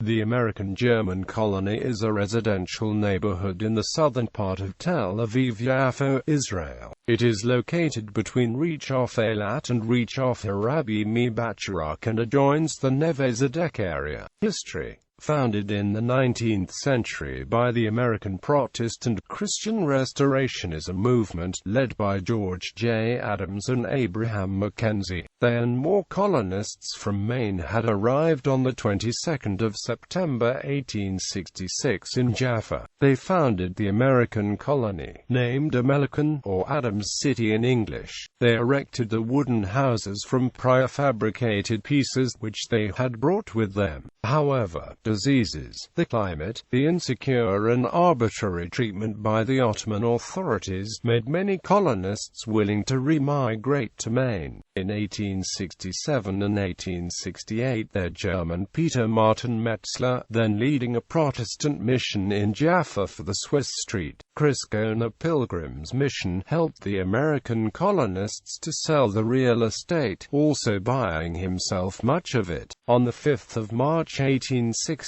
The American German colony is a residential neighborhood in the southern part of Tel Aviv-Yafo, Israel. It is located between Rechov Eilat and Rechov haRabbi mi-Bacherach and adjoins the Neve Tzedek area. History. Founded in the 19th century by the American Protestant Christian Restorationism movement, led by George J. Adams and Abraham Mackenzie, they and more colonists from Maine had arrived on the 22nd of September 1866 in Jaffa. They founded the American colony, named American, or Adams City in English. They erected the wooden houses from prefabricated pieces which they had brought with them. However, diseases, the climate, the insecure and arbitrary treatment by the Ottoman authorities made many colonists willing to remigrate to Maine. In 1867 and 1868 their German Peter Martin Metzler, then leading a Protestant mission in Jaffa for the Swiss Street, Criscona Pilgrims mission, helped the American colonists to sell the real estate, also buying himself much of it. On the 5th of March 1869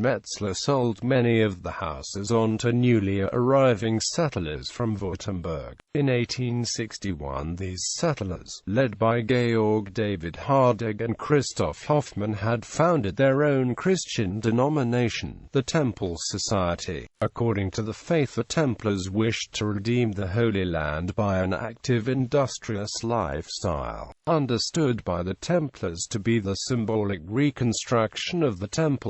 Metzler sold many of the houses on to newly arriving settlers from Württemberg. In 1861 these settlers, led by Georg David Hardegg and Christoph Hoffmann, had founded their own Christian denomination, the Temple Society. According to the faith, the Templars wished to redeem the Holy Land by an active industrious lifestyle, understood by the Templars to be the symbolic reconstruction of the temple.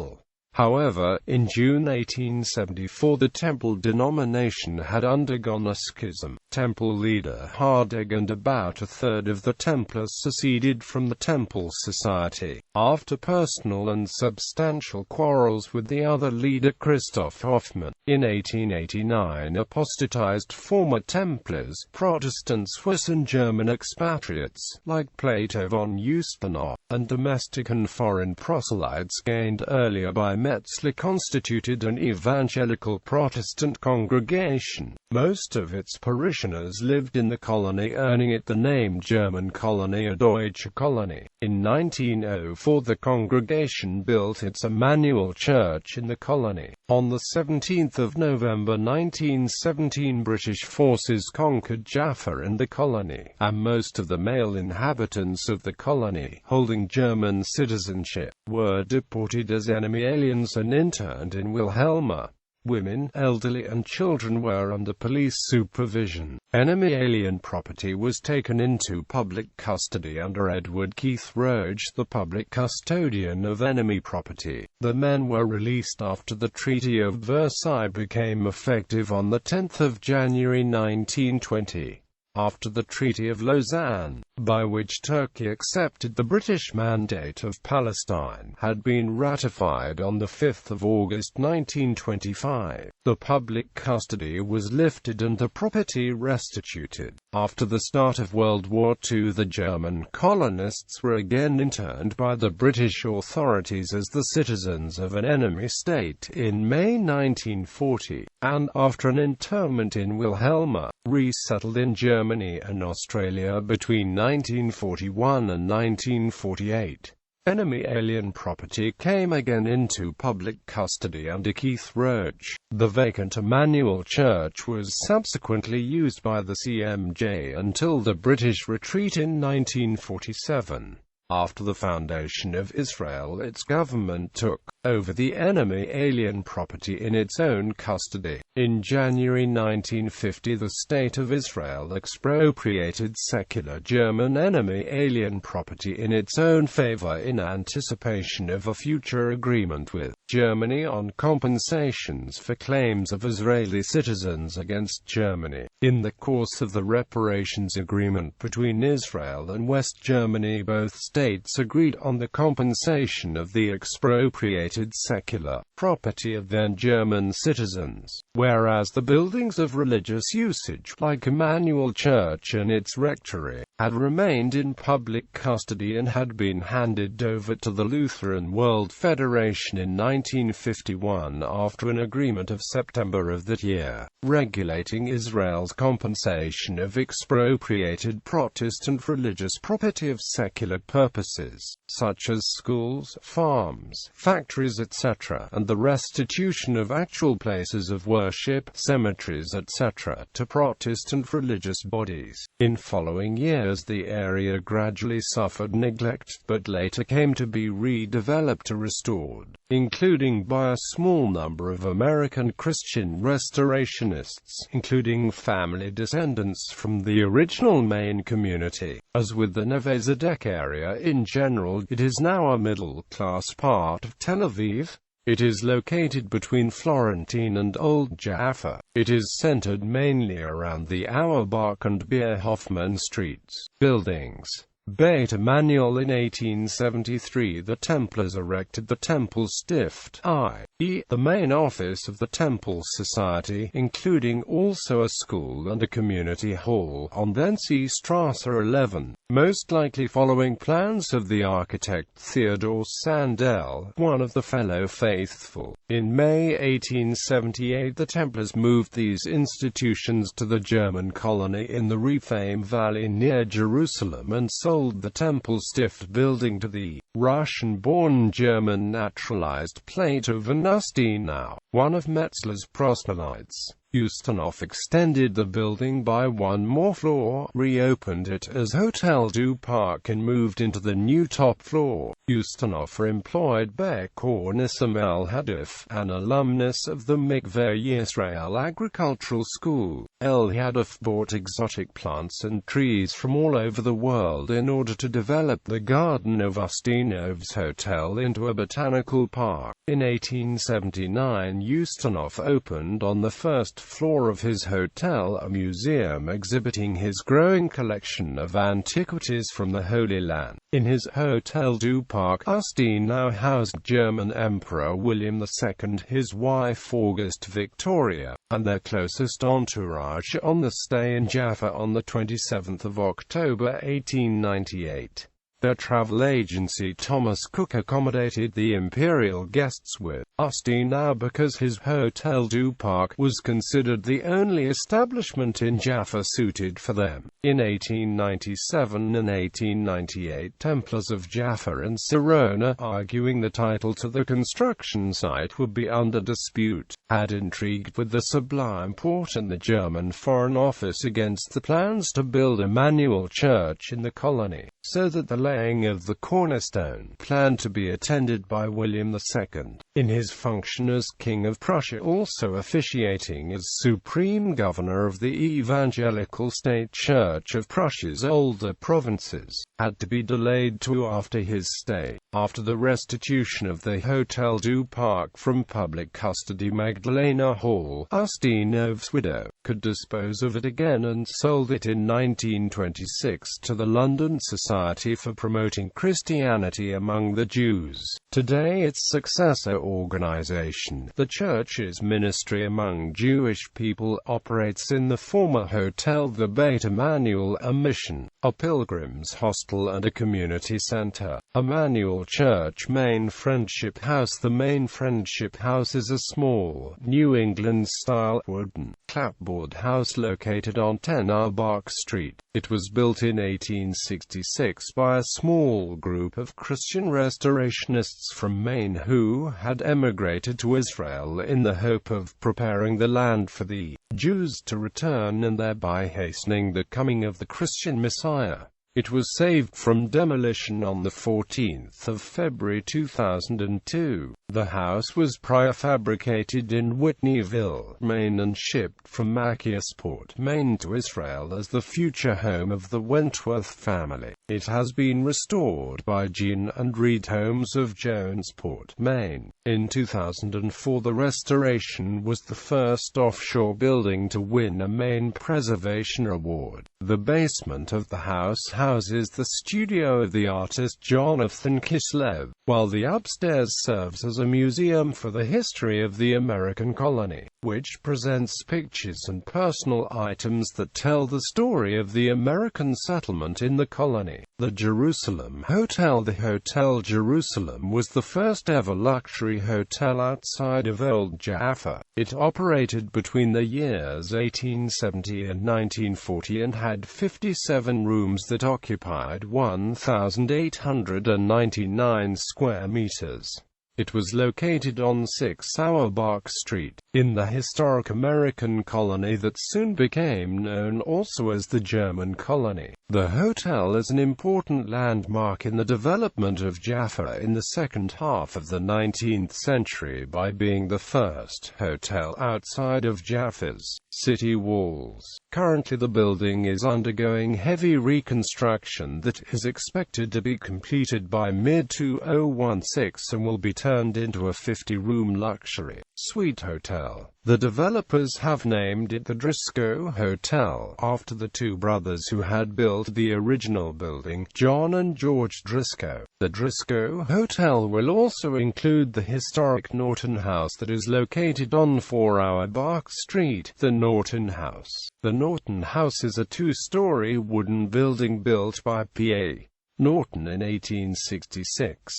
However, in June 1874 the Temple denomination had undergone a schism. Temple leader Hardegg and about a third of the Templars seceded from the Temple Society, after personal and substantial quarrels with the other leader Christoph Hoffmann. In 1889 apostatized former Templars, Protestant Swiss and German expatriates, like Plato von Ustenau, and domestic and foreign proselytes gained earlier by Metzler constituted an evangelical Protestant congregation. Most of its parishioners lived in the colony, earning it the name German colony or Deutsche Colony. In 1904 the congregation built its Emmanuel Church in the colony. On the 17th of November 1917 British forces conquered Jaffa and the colony, and most of the male inhabitants of the colony, holding German citizenship, were deported as enemy aliens and interned in Wilhelma. Women, elderly and children were under police supervision. Enemy alien property was taken into public custody under Edward Keith Roach, the public custodian of enemy property. The men were released after the Treaty of Versailles became effective on the 10th of January 1920. After the Treaty of Lausanne, by which Turkey accepted the British Mandate of Palestine, had been ratified on the 5th of August 1925, the public custody was lifted and the property restituted. After the start of World War II, the German colonists were again interned by the British authorities as the citizens of an enemy state in May 1940, and, after an internment in Wilhelma, resettled in Germany and Australia between 1941 and 1948. Enemy alien property came again into public custody under Keith Roach. The vacant Emmanuel Church was subsequently used by the CMJ until the British retreat in 1947. After the foundation of Israel, its government took over the enemy alien property in its own custody. In January 1950 the State of Israel expropriated secular German enemy alien property in its own favor in anticipation of a future agreement with Germany on compensations for claims of Israeli citizens against Germany. In the course of the reparations agreement between Israel and West Germany, both states agreed on the compensation of the expropriated secular property of then German citizens, whereas the buildings of religious usage, like Emmanuel Church and its rectory, had remained in public custody and had been handed over to the Lutheran World Federation in 1951 after an agreement of September of that year, regulating Israel's compensation of expropriated Protestant religious property of secular purposes, such as schools, farms, factories, cemeteries etc., and the restitution of actual places of worship, cemeteries etc., to Protestant religious bodies. In following years the area gradually suffered neglect, but later came to be redeveloped or restored, including by a small number of American Christian restorationists, including family descendants from the original main community. As with the Neve Tzedek area in general, it is now a middle-class part of Tel Aviv. It is located between Florentine and Old Jaffa. It is centered mainly around the Auerbach and Beer Hoffman streets. Buildings. Beit Emanuel. In 1873 the Templars erected the Temple Stift, i.e., the main office of the Temple Society, including also a school and a community hall, on Vency Strasse 11, most likely following plans of the architect Theodor Sandel, one of the fellow faithful. In May 1878 the Templars moved these institutions to the German colony in the Rephaim Valley near Jerusalem and sold the Temple Stift building to the Russian-born German naturalized Plato van Ustinau, one of Metzler's proselytes. Ustinov extended the building by one more floor, reopened it as Hotel du Parc and moved into the new top floor. Ustinov employed Bekor Nissim El-Hadif, an alumnus of the Mikveh Yisrael Agricultural School. El-Hadif bought exotic plants and trees from all over the world in order to develop the garden of Ustinov's hotel into a botanical park. In 1879 Ustinov opened on the first floor of his hotel a museum exhibiting his growing collection of antiquities from the Holy Land. In his Hotel du Parc, Ustinov housed German Emperor William II, his wife August Victoria, and their closest entourage on the stay in Jaffa on the 27th of October 1898. Their travel agency Thomas Cook accommodated the imperial guests with Ustinov because his Hotel du Parc was considered the only establishment in Jaffa suited for them. In 1897 and 1898 Templars of Jaffa and Sirona, arguing the title to the construction site would be under dispute, had intrigued with the Sublime Porte and the German Foreign Office against the plans to build Emmanuel Church in the colony, so that the laying of the cornerstone, planned to be attended by William II, in his function as King of Prussia, also officiating as Supreme Governor of the Evangelical State Church of Prussia's older provinces, had to be delayed to after his stay. After the restitution of the Hotel du Parc from public custody, Magdalena Hall, Ustinov's widow, could dispose of it again and sold it in 1926 to the London Society for Promoting Christianity Among the Jews. Today its successor organization, the Church's Ministry Among Jewish People, operates in the former hotel the Beit Emanuel, a mission, a pilgrims hostel and a community center. Emmanuel Church Main Friendship House. The Main Friendship House is a small, New England-style, wooden, clapboard house located on 10 Auerbach Street. It was built in 1866 by a small group of Christian restorationists from Maine who had emigrated to Israel in the hope of preparing the land for the Jews to return and thereby hastening the coming of the Christian Messiah. It was saved from demolition on the 14th of February 2002. The house was prefabricated in Whitneyville, Maine and shipped from Machiasport, Maine to Israel as the future home of the Wentworth family. It has been restored by Jean and Reed Homes of Jonesport, Maine. In 2004 the restoration was the first offshore building to win a Maine Preservation Award. The basement of the house houses the studio of the artist Jonathan Kislev, while the upstairs serves as a museum for the history of the American colony, which presents pictures and personal items that tell the story of the American settlement in the colony. The Jerusalem Hotel. The Hotel Jerusalem was the first ever luxury hotel outside of Old Jaffa. It operated between the years 1870 and 1940 and had 57 rooms that occupied 1,899 square meters. It was located on 6 Auerbach Street, in the historic American colony that soon became known also as the German colony. The hotel is an important landmark in the development of Jaffa in the second half of the 19th century by being the first hotel outside of Jaffa's city walls. Currently the building is undergoing heavy reconstruction that is expected to be completed by mid-2016 and will be turned into a 50-room luxury suite hotel. The developers have named it the Driscoll Hotel, after the two brothers who had built the original building, John and George Driscoll. The Driscoll Hotel will also include the historic Norton House that is located on 4 Auerbach Street, the Norton House. The Norton House is a 2-story wooden building built by P.A. Norton in 1866.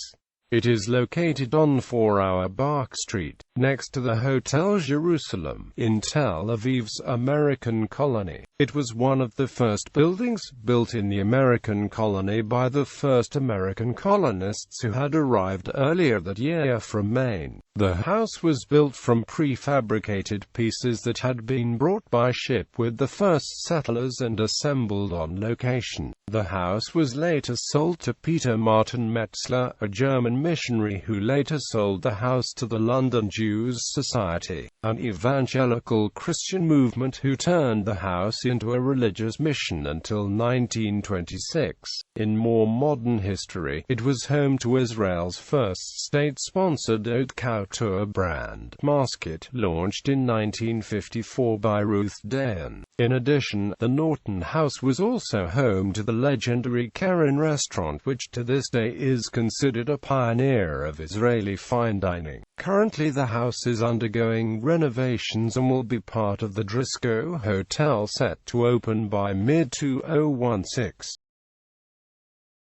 It is located on 4 Auerbach Street, next to the Hotel Jerusalem, in Tel Aviv's American colony. It was one of the first buildings built in the American colony by the first American colonists who had arrived earlier that year from Maine. The house was built from prefabricated pieces that had been brought by ship with the first settlers and assembled on location. The house was later sold to Peter Martin Metzler, a German missionary who later sold the house to the London Jews Society, an evangelical Christian movement who turned the house into a religious mission until 1926. In more modern history, it was home to Israel's first state-sponsored haute couture brand, Masket, launched in 1954 by Ruth Dayan. In addition, the Norton House was also home to the legendary Karen restaurant, which to this day is considered a pioneer of Israeli fine dining. Currently the house is undergoing renovations and will be part of the Driscoll Hotel set to open by mid-2016.